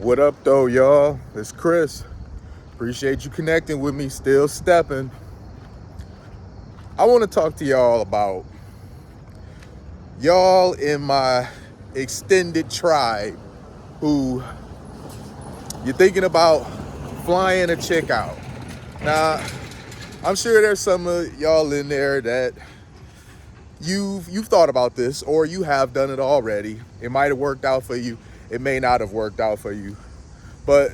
What up though, y'all? It's Chris. Appreciate you connecting with me, still stepping. I want to talk to y'all about y'all in my extended tribe who you're thinking about flying a chick out. Now, I'm sure there's some of y'all in there that you've thought about this, or you have done it already. It might have worked out for you. It may not have worked out for you. But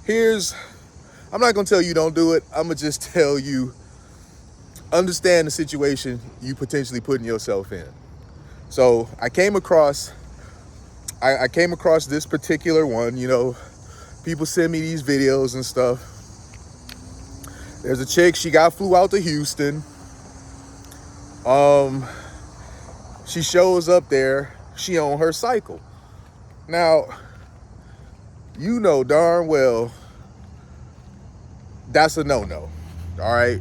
I'm not gonna tell you don't do it. I'm gonna just tell you, understand the situation you potentially putting yourself in. So I came across this particular one. People send me these videos and stuff. There's a chick, she flew out to Houston. She shows up there, she on her cycle. Now, you know darn well that's a no-no, all right?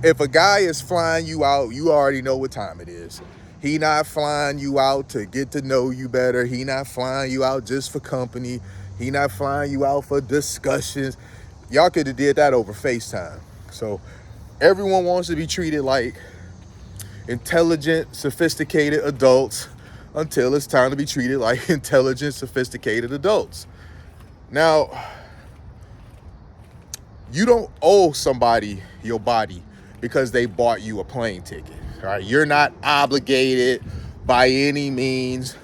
If a guy is flying you out, you already know what time it is. He not flying you out to get to know you better. He not flying you out just for company. He not flying you out for discussions. Y'all could have did that over FaceTime. So everyone wants to be treated like intelligent, sophisticated adults until it's time to be treated like intelligent, sophisticated adults. Now, you don't owe somebody your body because they bought you a plane ticket. All right, you're not obligated by any means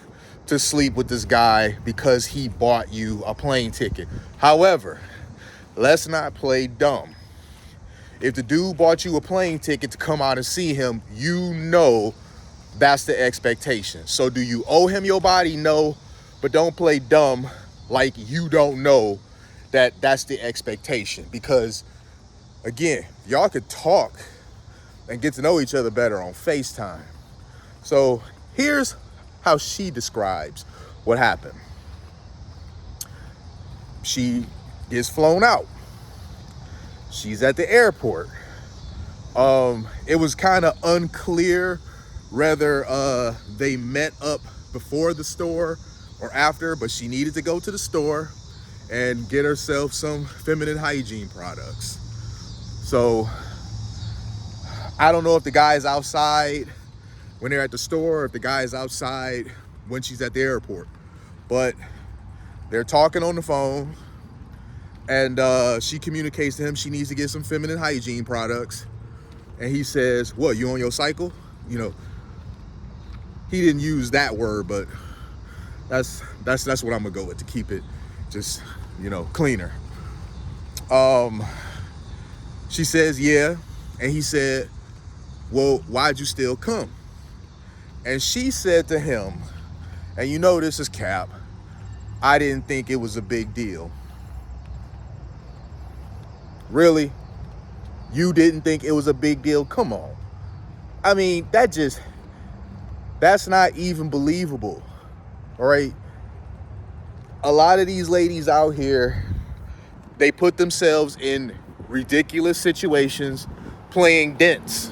to sleep with this guy because he bought you a plane ticket. However, let's not play dumb. If the dude bought you a plane ticket to come out and see him, you know that's the expectation. So do you owe him your body? No, but don't play dumb like you don't know that that's the expectation. Because again, y'all could talk and get to know each other better on FaceTime. So here's how she describes what happened. She gets flown out. She's at the airport. It was kind of unclear whether they met up before the store or after, but she needed to go to the store and get herself some feminine hygiene products. So I don't know if the guy is outside when they're at the store, or if the guy is outside when she's at the airport, but they're talking on the phone. And she communicates to him she needs to get some feminine hygiene products. And he says, what, you on your cycle? He didn't use that word, but that's what I'm gonna go with to keep it just, cleaner. She says, yeah. And he said, well, why'd you still come? And she said to him, and this is cap, I didn't think it was a big deal. Really? You didn't think it was a big deal? Come on. I mean, that's not even believable. All right? A lot of these ladies out here, they put themselves in ridiculous situations playing dents.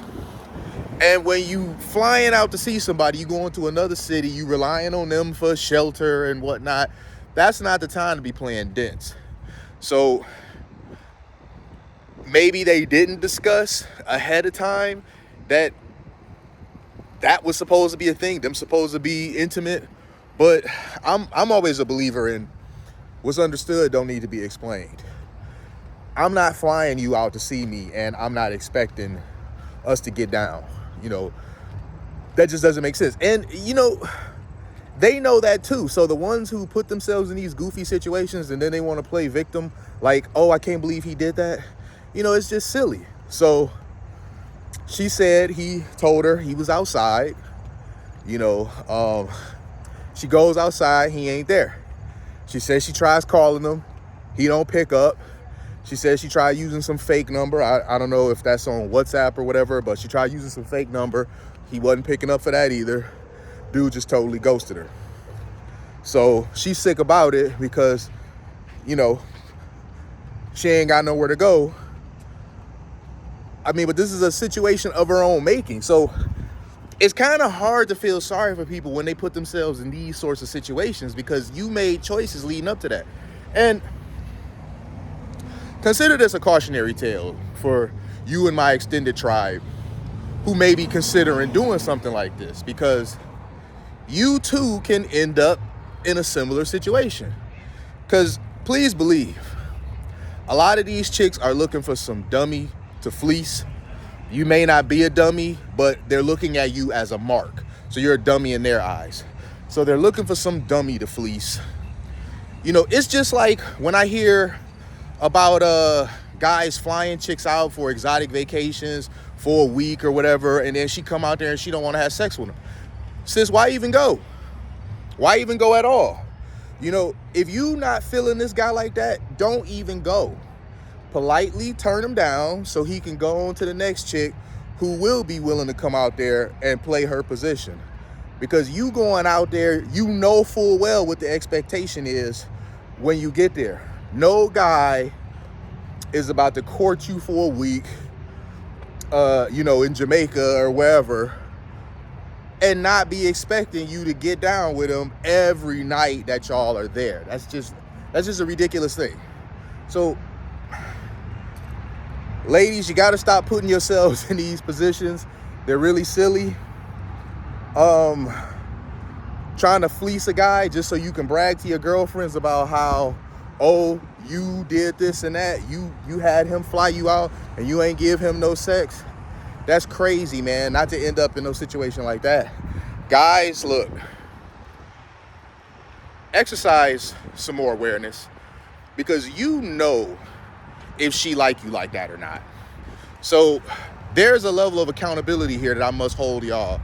And when you flying out to see somebody, you going to another city, you relying on them for shelter and whatnot, that's not the time to be playing dents. So maybe they didn't discuss ahead of time that was supposed to be a thing, them supposed to be intimate. But I'm always a believer in what's understood don't need to be explained. I'm not flying you out to see me, and I'm not expecting us to get down. That just doesn't make sense. And they know that too. So the ones who put themselves in these goofy situations and then they want to play victim, like, oh, I can't believe he did that. It's just silly. So she said he told her he was outside. She goes outside, he ain't there. She says she tries calling him, he don't pick up. She says she tried using some fake number. I don't know if that's on WhatsApp or whatever, but she tried using some fake number. He wasn't picking up for that either. Dude just totally ghosted her. So she's sick about it because, she ain't got nowhere to go. I mean, but this is a situation of her own making. So it's kind of hard to feel sorry for people when they put themselves in these sorts of situations, because you made choices leading up to that. And consider this a cautionary tale for you and my extended tribe who may be considering doing something like this, because you too can end up in a similar situation. Because please believe, a lot of these chicks are looking for some dummy to fleece. You may not be a dummy, but they're looking at you as a mark. So you're a dummy in their eyes. So they're looking for some dummy to fleece. You know, it's just like when I hear about guys flying chicks out for exotic vacations for a week or whatever, and then she come out there and she don't want to have sex with them. Sis, why even go? Why even go at all? You know, if you not feeling this guy like that, don't even go. Politely turn him down so he can go on to the next chick who will be willing to come out there and play her position. Because you going out there, you know full well what the expectation is when you get there. No guy is about to court you for a week, you know, in Jamaica or wherever, and not be expecting you to get down with him every night that y'all are there. That's just a ridiculous thing. So, ladies, you got to stop putting yourselves in these positions. They're really silly. Trying to fleece a guy just so you can brag to your girlfriends about how, oh, you did this and that. You had him fly you out and you ain't give him no sex. That's crazy, man, not to end up in no situation like that. Guys, look, exercise some more awareness, because you know if she like you like that or not. So there's a level of accountability here that I must hold y'all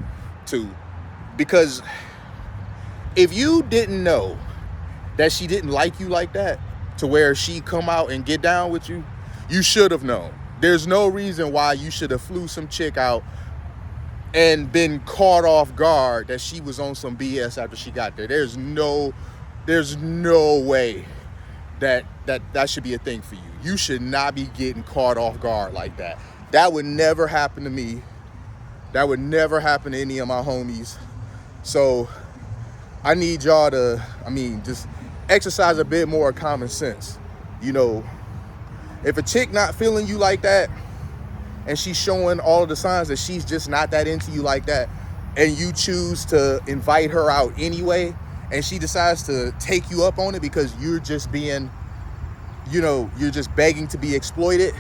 to, because if you didn't know that she didn't like you like that, to where she come out and get down with you, you should have known. There's no reason why you should have flew some chick out and been caught off guard that she was on some BS after she got there. There's no way that should be a thing for you. You should not be getting caught off guard like that. That would never happen to me. That would never happen to any of my homies. So I need y'all to, just exercise a bit more common sense. You know, if a chick not feeling you like that, and she's showing all of the signs that she's just not that into you like that, and you choose to invite her out anyway, and she decides to take you up on it because you're just being, you're just begging to be exploited,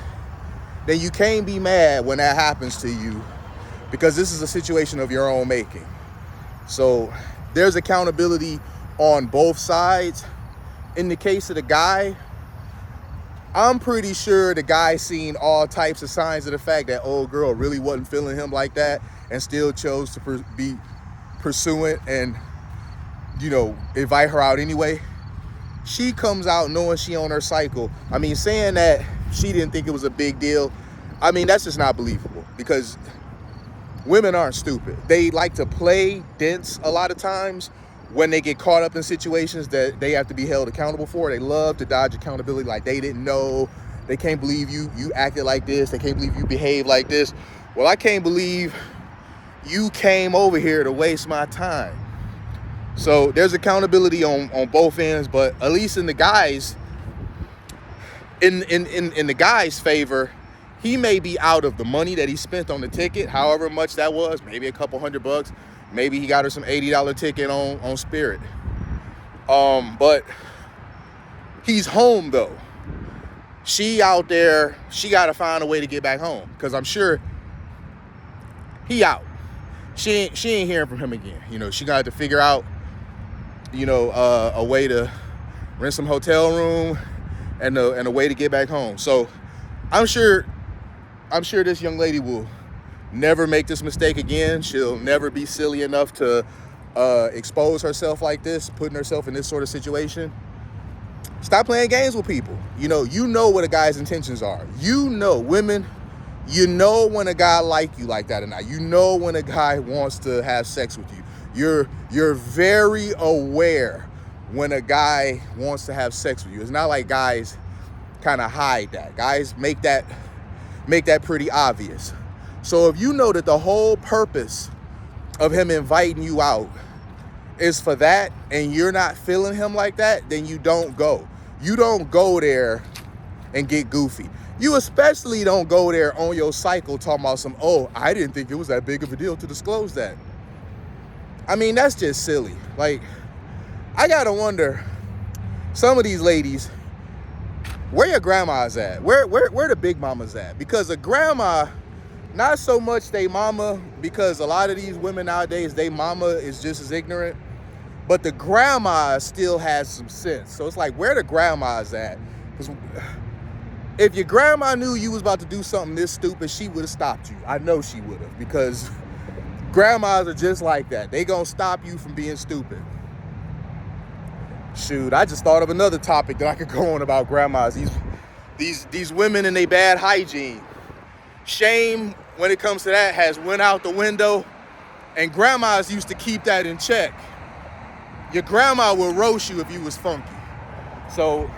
then you can't be mad when that happens to you, because this is a situation of your own making. So there's accountability on both sides. In the case of the guy, I'm pretty sure the guy seen all types of signs of the fact that old girl really wasn't feeling him like that, and still chose to be pursuant and, invite her out anyway. She comes out knowing she on her cycle. Saying that she didn't think it was a big deal, that's just not believable, because women aren't stupid. They like to play dense a lot of times when they get caught up in situations that they have to be held accountable for. They love to dodge accountability, like they didn't know. They can't believe you acted like this. They can't believe you behaved like this. Well, I can't believe you came over here to waste my time. So there's accountability on both ends, but at least in the guys, in the guy's favor, he may be out of the money that he spent on the ticket, however much that was, maybe a couple $100. Maybe he got her some $80 ticket on Spirit. But he's home though. She out there, she got to find a way to get back home, because I'm sure he out. She ain't hearing from him again. She got to figure out, a way to rent some hotel room and a way to get back home. So I'm sure this young lady will never make this mistake again. She'll never be silly enough to expose herself like this, putting herself in this sort of situation. Stop playing games with people. You know what a guy's intentions are. Women, when a guy like you like that or not. You know when a guy wants to have sex with you. You're very aware when a guy wants to have sex with you. It's not like guys kind of hide that. Guys make that pretty obvious. So if you know that the whole purpose of him inviting you out is for that, and you're not feeling him like that, then you don't go. You don't go there and get goofy. You especially don't go there on your cycle talking about some, oh, I didn't think it was that big of a deal to disclose that. I mean, that's just silly. Like, I gotta wonder, some of these ladies, where your grandmas at? Where the big mamas at? Because a grandma, not so much they mama, because a lot of these women nowadays, they mama is just as ignorant, but the grandma still has some sense. So it's like, where the grandmas at? Because if your grandma knew you was about to do something this stupid, she would have stopped you. I know she would have, because grandmas are just like that. They gonna stop you from being stupid. Shoot, I just thought of another topic that I could go on about grandmas. These women and their bad hygiene. Shame, when it comes to that, has went out the window, and grandmas used to keep that in check. Your grandma will roast you if you was funky. So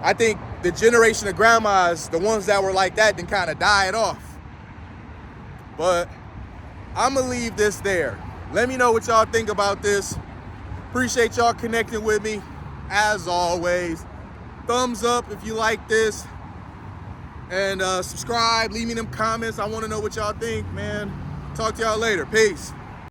I think the generation of grandmas, the ones that were like that, then kind of died off. But I'm gonna leave this there. Let me know what y'all think about this. Appreciate y'all connecting with me. As always, thumbs up if you like this. And subscribe, leave me them comments. I want to know what y'all think, man. Talk to y'all later. Peace.